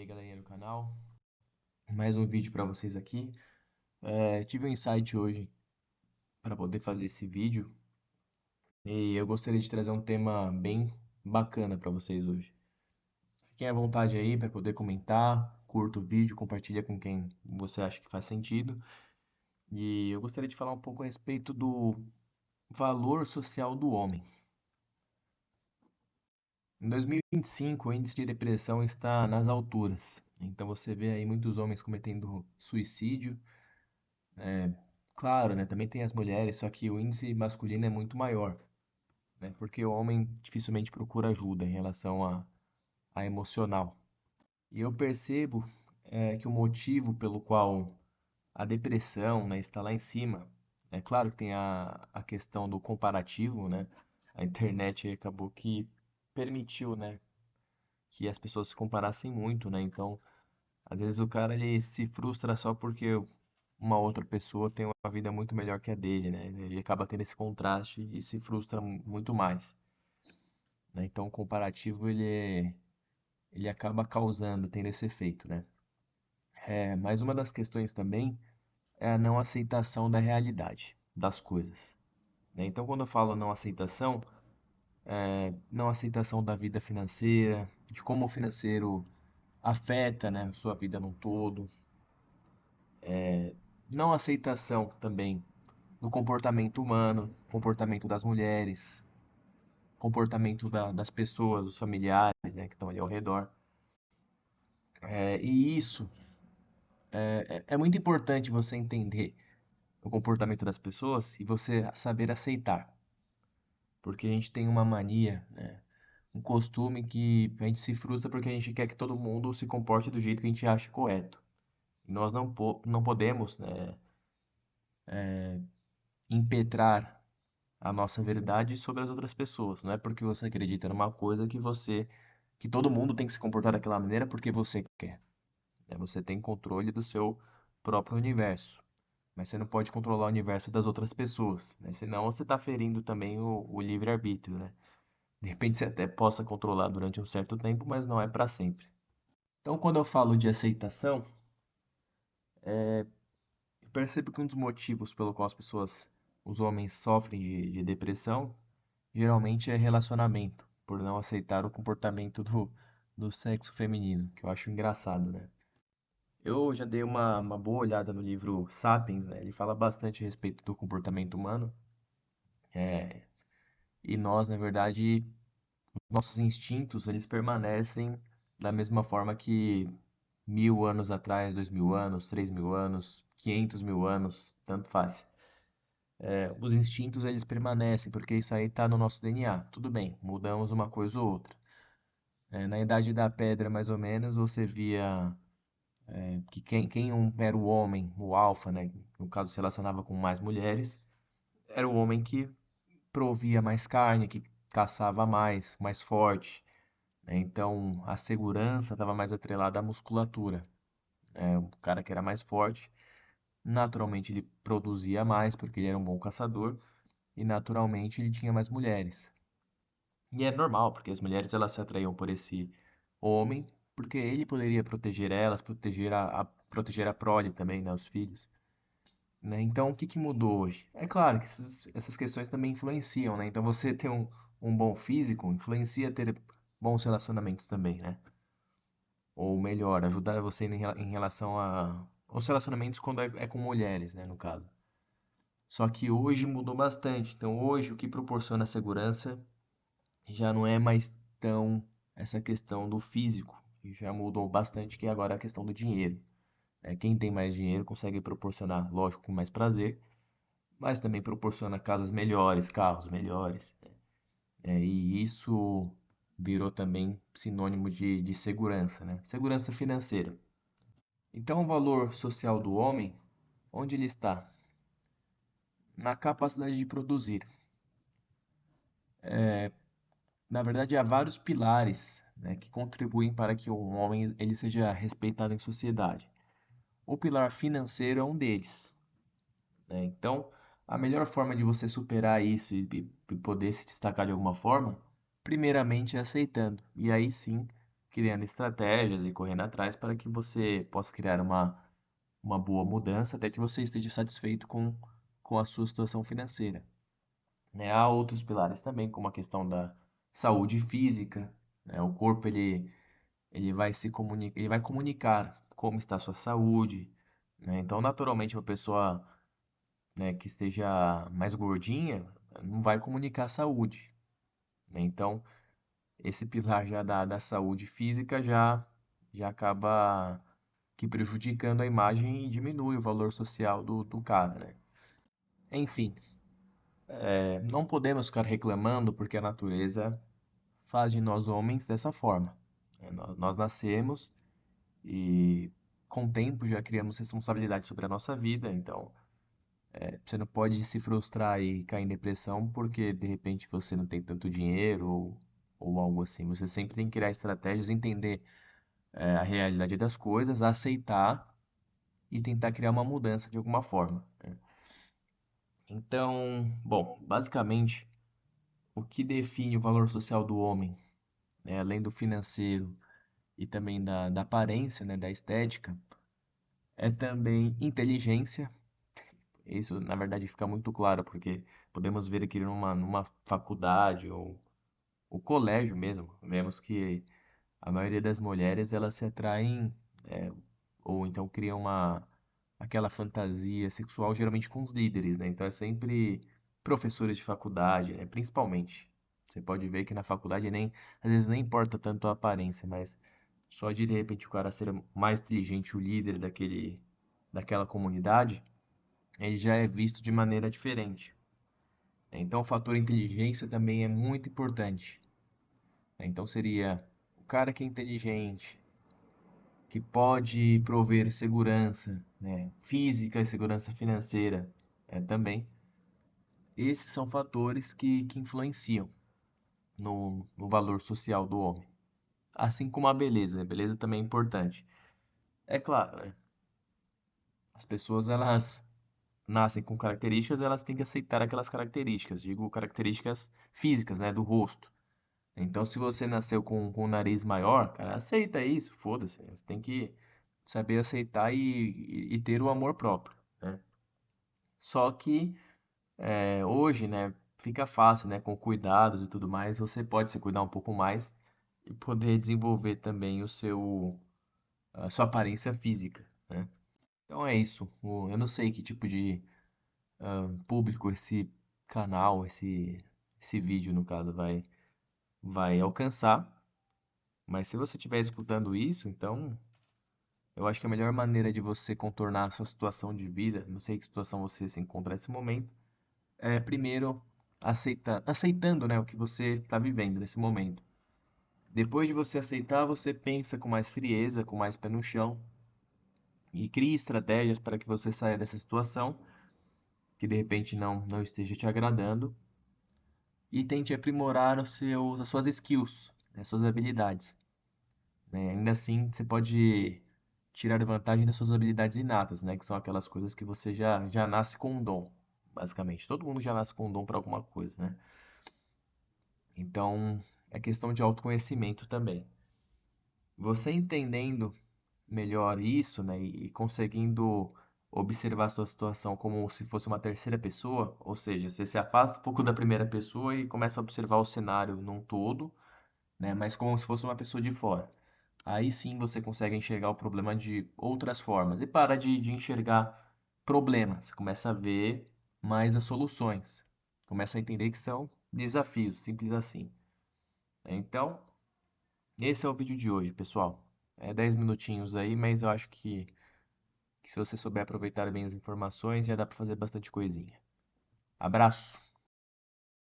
aí, galerinha do canal. Mais um vídeo para vocês aqui. Tive um insight hoje para poder fazer esse vídeo e eu gostaria de trazer um tema bem bacana para vocês hoje. Fiquem à vontade aí para poder comentar, curta o vídeo, compartilha com quem você acha que faz sentido. E eu gostaria de falar um pouco a respeito do valor social do homem. Em 2025, o índice de depressão está nas alturas. Então você vê aí muitos homens cometendo suicídio. Claro, né? Também tem as mulheres, só que o índice masculino é muito maior, né? Porque o homem dificilmente procura ajuda em relação a emocional. E eu percebo que o motivo pelo qual a depressão, né, está lá em cima, é claro que tem a questão do comparativo, né? A internet acabou que permitiu, né, que as pessoas se comparassem muito, né? Então, às vezes o cara ele se frustra só porque uma outra pessoa tem uma vida muito melhor que a dele, né? Ele acaba tendo esse contraste e se frustra muito mais, né? Então, o comparativo ele acaba causando, tendo esse efeito, né? Mas uma das questões também é a não aceitação da realidade das coisas, né? Então, quando eu falo não aceitação, não aceitação da vida financeira, de como o financeiro afeta, né, a sua vida num todo, não aceitação também do comportamento humano, comportamento das mulheres, comportamento das pessoas, dos familiares, né, que estão ali ao redor. E isso é muito importante você entender o comportamento das pessoas e você saber aceitar. Porque a gente tem uma mania, né, um costume que a gente se frustra porque a gente quer que todo mundo se comporte do jeito que a gente acha correto. E nós não podemos, né, impetrar a nossa verdade sobre as outras pessoas. Não é porque você acredita numa coisa que todo mundo tem que se comportar daquela maneira porque você quer, né? Você tem controle do seu próprio universo, mas você não pode controlar o universo das outras pessoas, né? Senão você está ferindo também o livre-arbítrio, né? De repente você até possa controlar durante um certo tempo, mas não é para sempre. Então, quando eu falo de aceitação, eu percebo que um dos motivos pelo qual os homens sofrem de depressão, geralmente é relacionamento, por não aceitar o comportamento do sexo feminino, que eu acho engraçado, né? Eu já dei uma boa olhada no livro Sapiens, né? Ele fala bastante a respeito do comportamento humano. E nós, na verdade, nossos instintos, eles permanecem da mesma forma que 1000 anos atrás, 2000 anos, 3000 anos, 500 mil anos, tanto faz. Os instintos, eles permanecem, porque isso aí está no nosso DNA. Tudo bem, mudamos uma coisa ou outra. Na Idade da Pedra, mais ou menos, você via que quem era o homem, o alfa, né, que no caso se relacionava com mais mulheres, era o homem que provia mais carne, que caçava mais forte, né? Então a segurança estava mais atrelada à musculatura. O cara que era mais forte, naturalmente ele produzia mais porque ele era um bom caçador e naturalmente ele tinha mais mulheres. E é normal, porque as mulheres elas se atraíam por esse homem, porque ele poderia proteger elas, proteger a prole também, né, os filhos. Né? Então, o que que mudou hoje? É claro que essas questões também influenciam, né? Então, você ter um bom físico influencia ter bons relacionamentos também, né? Ou melhor, ajudar você em relação aos relacionamentos quando é com mulheres, né, no caso. Só que hoje mudou bastante. Então, hoje o que proporciona segurança já não é mais tão essa questão do físico, que já mudou bastante, que é agora a questão do dinheiro. Quem tem mais dinheiro consegue proporcionar, lógico, com mais prazer, mas também proporciona casas melhores, carros melhores. E isso virou também sinônimo de segurança, né? Segurança financeira. Então, o valor social do homem, onde ele está? Na capacidade de produzir. Na verdade, há vários pilares, né, que contribuem para que um homem ele seja respeitado em sociedade. O pilar financeiro é um deles, né? Então, a melhor forma de você superar isso e poder se destacar de alguma forma, primeiramente é aceitando. E aí sim, criando estratégias e correndo atrás para que você possa criar uma boa mudança até que você esteja satisfeito com a sua situação financeira. Né? Há outros pilares também, como a questão da saúde física, né? O corpo ele vai ele vai comunicar como está a sua saúde, né? Então, naturalmente, uma pessoa, né, que esteja mais gordinha não vai comunicar saúde, né? Então, esse pilar já da saúde física já acaba que prejudicando a imagem e diminui o valor social do cara, né? Enfim, não podemos ficar reclamando porque a natureza faz de nós homens dessa forma. Nós nascemos e com o tempo já criamos responsabilidade sobre a nossa vida, então você não pode se frustrar e cair em depressão porque de repente você não tem tanto dinheiro ou algo assim. Você sempre tem que criar estratégias, entender a realidade das coisas, aceitar e tentar criar uma mudança de alguma forma, né? Então, bom, basicamente, o que define o valor social do homem, né, além do financeiro e também da aparência, né, da estética, é também inteligência. Isso, na verdade, fica muito claro, porque podemos ver aqui numa faculdade ou colégio mesmo, vemos que a maioria das mulheres elas se atraem é, ou então criam aquela fantasia sexual geralmente com os líderes, né? Então é sempre professores de faculdade, né? Principalmente. Você pode ver que na faculdade nem às vezes nem importa tanto a aparência, mas só de repente o cara ser mais inteligente, o líder daquela comunidade, ele já é visto de maneira diferente. Então o fator inteligência também é muito importante. Então seria o cara que é inteligente, que pode prover segurança, né, física e segurança financeira, também. Esses são fatores que influenciam no valor social do homem. Assim como a beleza, né? Beleza também é importante. É claro, né? As pessoas elas nascem com características, elas têm que aceitar aquelas características, digo características físicas, né, do rosto. Então, se você nasceu com o nariz maior, cara, aceita isso, foda-se. Você tem que saber aceitar e ter o amor próprio, né? Só que hoje, né, fica fácil, né, com cuidados e tudo mais, você pode se cuidar um pouco mais e poder desenvolver também a sua aparência física, né? Então é isso. Eu não sei que tipo de público esse canal, esse vídeo, no caso, vai alcançar, mas se você estiver escutando isso, então eu acho que a melhor maneira de você contornar a sua situação de vida, não sei que situação você se encontra nesse momento, é primeiro aceitando, né, o que você está vivendo nesse momento. Depois de você aceitar, você pensa com mais frieza, com mais pé no chão e cria estratégias para que você saia dessa situação que de repente não esteja te agradando e tente aprimorar as suas skills, as suas habilidades, né? Ainda assim, você pode tirar vantagem das suas habilidades inatas, né? Que são aquelas coisas que você já nasce com um dom, basicamente. Todo mundo já nasce com um dom para alguma coisa, né? Então, é questão de autoconhecimento também. Você entendendo melhor isso, né, e conseguindo observar a sua situação como se fosse uma terceira pessoa, ou seja, você se afasta um pouco da primeira pessoa e começa a observar o cenário num todo, né, mas como se fosse uma pessoa de fora. Aí sim você consegue enxergar o problema de outras formas e para de enxergar problemas, você começa a ver mais as soluções, começa a entender que são desafios, simples assim. Então, esse é o vídeo de hoje, pessoal. É 10 minutinhos aí, mas eu acho que se você souber aproveitar bem as informações, já dá para fazer bastante coisinha. Abraço!